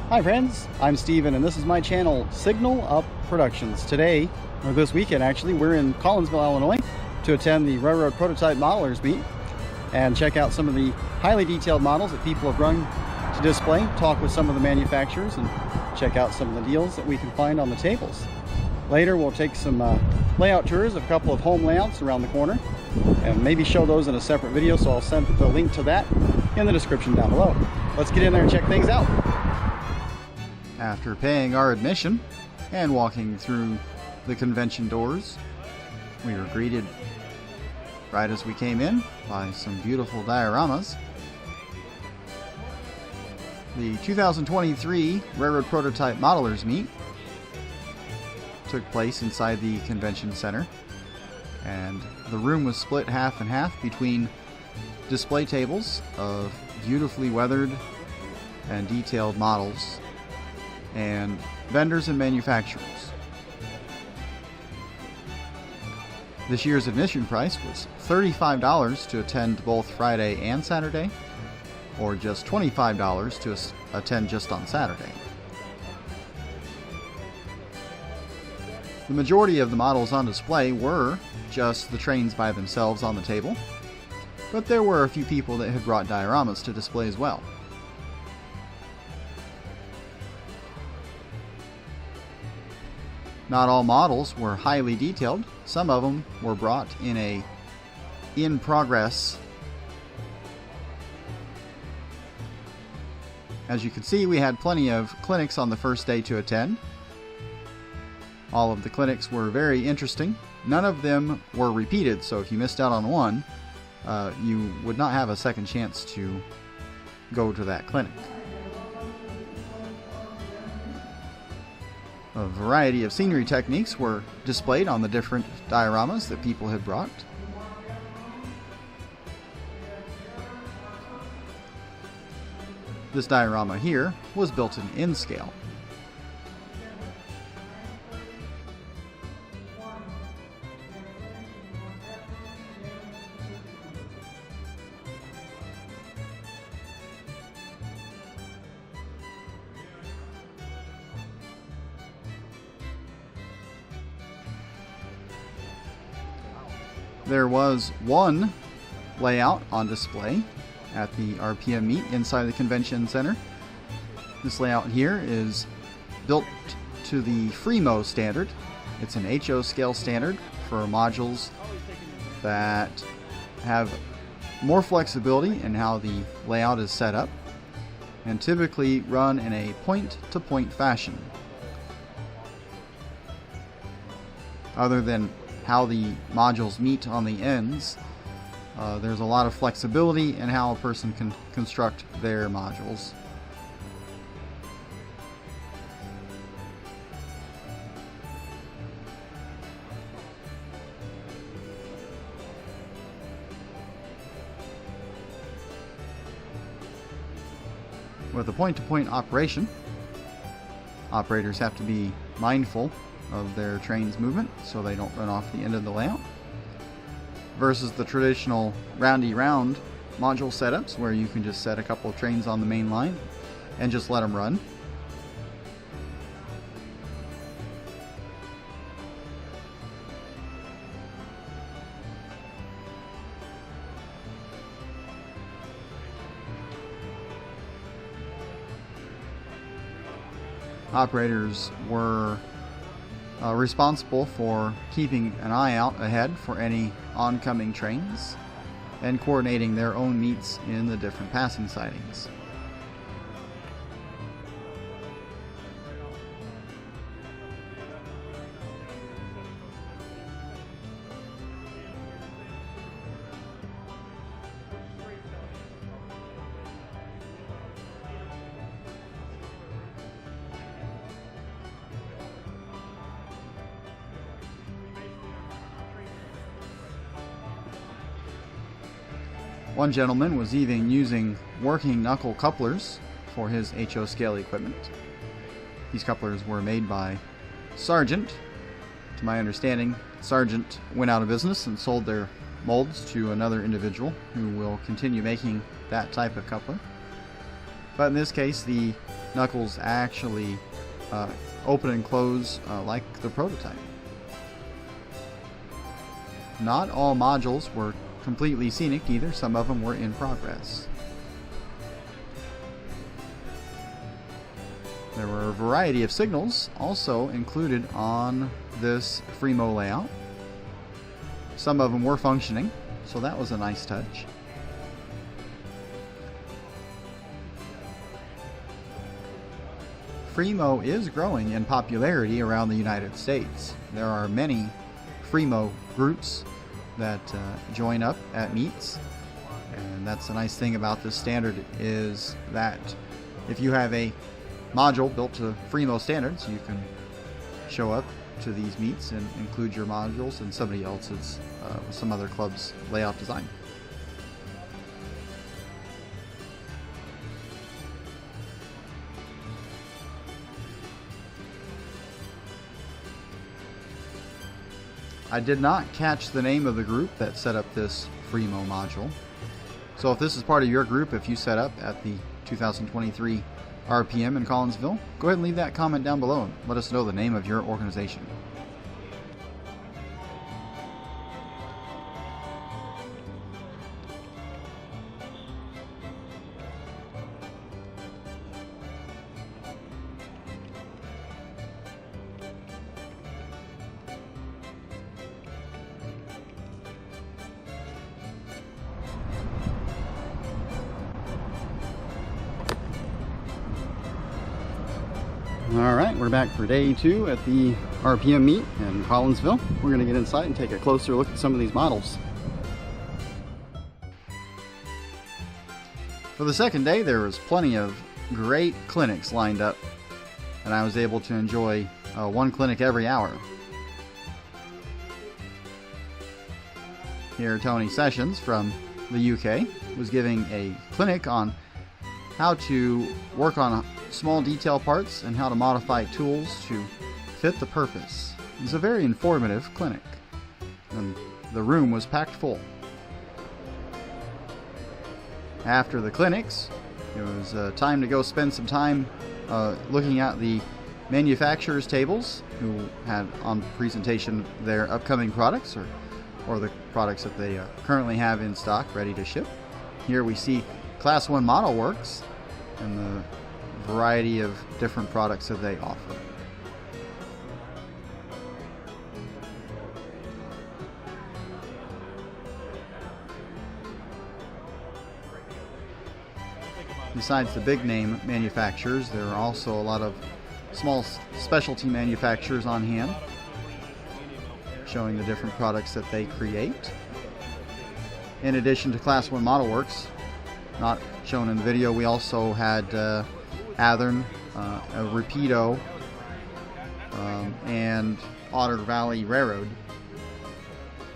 Hi friends, I'm Steven and this is my channel Signal Up Productions. Today, or this weekend actually, we're in Collinsville, Illinois to attend the Railroad Prototype Modelers Meet and check out some of the highly detailed models that people have run to display, talk with some of the manufacturers, and check out some of the deals that we can find on the tables. Later we'll take some layout tours of a couple of home layouts around the corner and maybe show those in a separate video, so I'll send the link to that in the description down below. Let's get in there and check things out. After paying our admission and walking through the convention doors, we were greeted right as we came in by some beautiful dioramas. The 2023 Railroad Prototype Modelers Meet took place inside the convention center, and the room was split half and half between display tables of beautifully weathered and detailed models and vendors and manufacturers. This year's admission price was $35 to attend both Friday and Saturday, or just $25 to attend just on Saturday. The majority of the models on display were just the trains by themselves on the table, but there were a few people that had brought dioramas to display as well. Not all models were highly detailed. Some of them were brought in a in progress. As you can see, we had plenty of clinics on the first day to attend. All of the clinics were very interesting. None of them were repeated, so if you missed out on one, you would not have a second chance to go to that clinic. A variety of scenery techniques were displayed on the different dioramas that people had brought. This diorama here was built in scale. There was one layout on display at the RPM meet inside the convention center. This layout here is built to the Fremo standard. It's an HO scale standard for modules that have more flexibility in how the layout is set up and typically run in a point-to-point fashion. Other than how the modules meet on the ends, there's a lot of flexibility in how a person can construct their modules. With a point-to-point operation, operators have to be mindful of their train's movement so they don't run off the end of the layout, versus the traditional roundy round module setups where you can just set a couple of trains on the main line and just let them run. Operators were responsible for keeping an eye out ahead for any oncoming trains and coordinating their own meets in the different passing sidings. One gentleman was even using working knuckle couplers for his HO scale equipment. These couplers were made by Sargent. To my understanding, Sargent went out of business and sold their molds to another individual who will continue making that type of coupler. but in this case the knuckles actually open and close like the prototype. Not all modules were completely scenic either, some of them were in progress. There were a variety of signals also included on this Fremo layout. Some of them were functioning, so that was a nice touch. Fremo is growing in popularity around the United States. There are many Fremo groups that join up at meets, and that's the nice thing about this standard, is that if you have a module built to Fremo standards, you can show up to these meets and include your modules in somebody else's, some other club's layout design. I did not catch the name of the group that set up this Fremo module. So if this is part of your group, if you set up at the 2023 RPM in Collinsville, go ahead and leave that comment down below and let us know the name of your organization. Alright, we're back for day 2 at the RPM meet in Collinsville. We're going to get inside and take a closer look at some of these models. For the second day, there was plenty of great clinics lined up, and I was able to enjoy one clinic every hour. Here, Tony Sessions from the UK was giving a clinic on how to work on small detail parts and how to modify tools to fit the purpose. It's a very informative clinic, and the room was packed full. After the clinics, it was time to go spend some time looking at the manufacturers' tables, who had on presentation their upcoming products or the products that they currently have in stock ready to ship. Here we see Class 1 Model Works and the variety of different products that they offer. Besides the big name manufacturers, there are also a lot of small specialty manufacturers on hand, showing the different products that they create. In addition to Class 1 Model Works, not shown in the video, we also had Athern, Rapido, and Otter Valley Railroad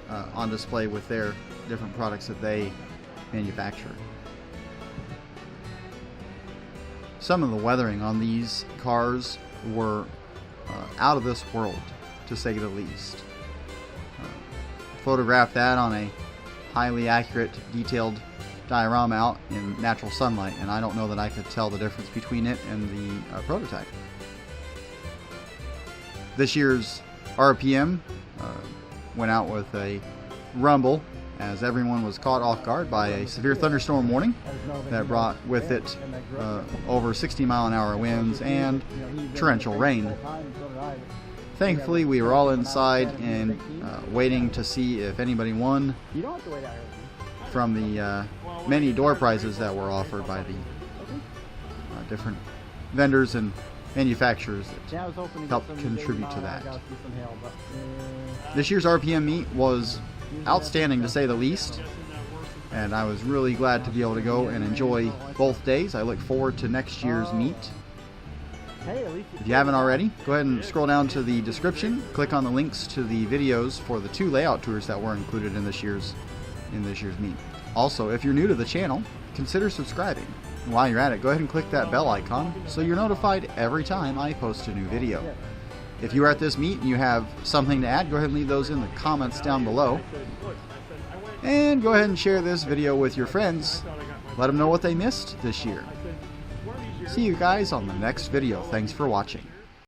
on display with their different products that they manufacture. Some of the weathering on these cars were out of this world, to say the least. Photographed that on a highly accurate, detailed diorama out in natural sunlight, and I don't know that I could tell the difference between it and the prototype. This year's RPM went out with a rumble, as everyone was caught off guard by a severe thunderstorm warning that brought with it over 60-mile-an-hour winds and torrential rain. Thankfully, we were all inside and waiting to see if anybody won from the many door prizes that were offered by the different vendors and manufacturers that helped contribute to that. This year's RPM meet was outstanding, to say the least, and I was really glad to be able to go and enjoy both days. I look forward to next year's meet. If you haven't already, go ahead and scroll down to the description, click on the links to the videos for the 2 layout tours that were included in this year's meet. Also, if you're new to the channel, consider subscribing. And while you're at it, go ahead and click that bell icon so you're notified every time I post a new video. If you are at this meet and you have something to add, go ahead and leave those in the comments down below. And go ahead and share this video with your friends. Let them know what they missed this year. See you guys on the next video. Thanks for watching.